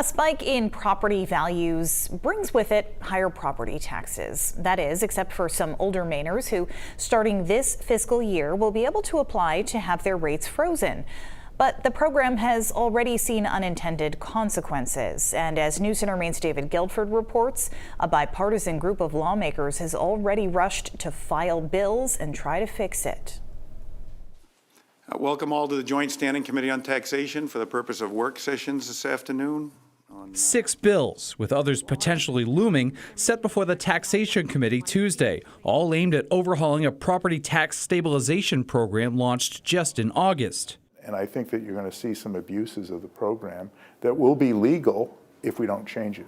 A spike in property values brings with it higher property taxes. That is, except for some older Mainers who, starting this fiscal year, will be able to apply to have their rates frozen. But the program has already seen unintended consequences. And as News Center Maine's David Guilford reports, a bipartisan group of lawmakers has already rushed to file bills and try to fix it. Welcome all to the Joint Standing Committee on Taxation for the purpose of work sessions this afternoon. 6 bills, with others potentially looming, set before the Taxation Committee Tuesday, all aimed at overhauling a property tax stabilization program launched just in August. And I think that you're going to see some abuses of the program that will be legal if we don't change it.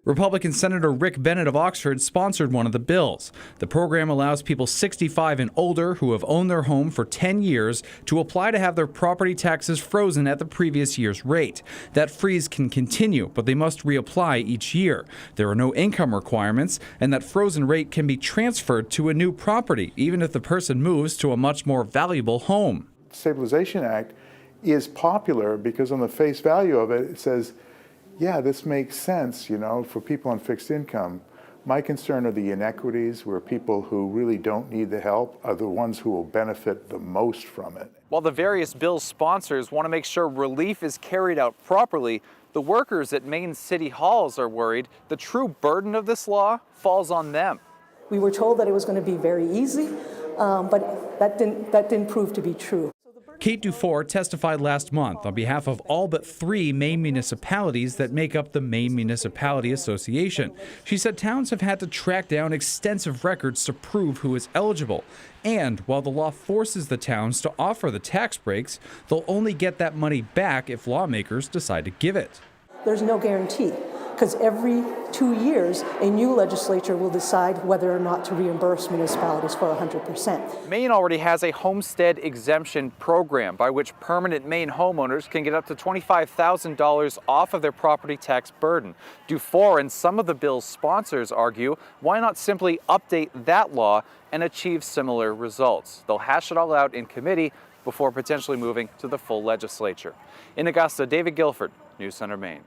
Republican Senator Rick Bennett of Oxford sponsored one of the bills. The program allows people 65 and older who have owned their home for 10 years to apply to have their property taxes frozen at the previous year's rate. That freeze can continue, but they must reapply each year. There are no income requirements, and that frozen rate can be transferred to a new property, even if the person moves to a much more valuable home. The Stabilization Act is popular because on the face value of it, it says, yeah, this makes sense, for people on fixed income. My concern are the inequities where people who really don't need the help are the ones who will benefit the most from it. While the various bill sponsors want to make sure relief is carried out properly, the workers at Maine city halls are worried the true burden of this law falls on them. We were told that it was going to be very easy, but that didn't prove to be true. Kate Dufour testified last month on behalf of all but 3 Maine municipalities that make up the Maine Municipality Association. She said towns have had to track down extensive records to prove who is eligible. And while the law forces the towns to offer the tax breaks, they'll only get that money back if lawmakers decide to give it. There's no guarantee, because every 2 years, a new legislature will decide whether or not to reimburse municipalities for 100%. Maine already has a homestead exemption program by which permanent Maine homeowners can get up to $25,000 off of their property tax burden. Dufour and some of the bill's sponsors argue, why not simply update that law and achieve similar results? They'll hash it all out in committee before potentially moving to the full legislature. In Augusta, David Guilford, News Center, Maine.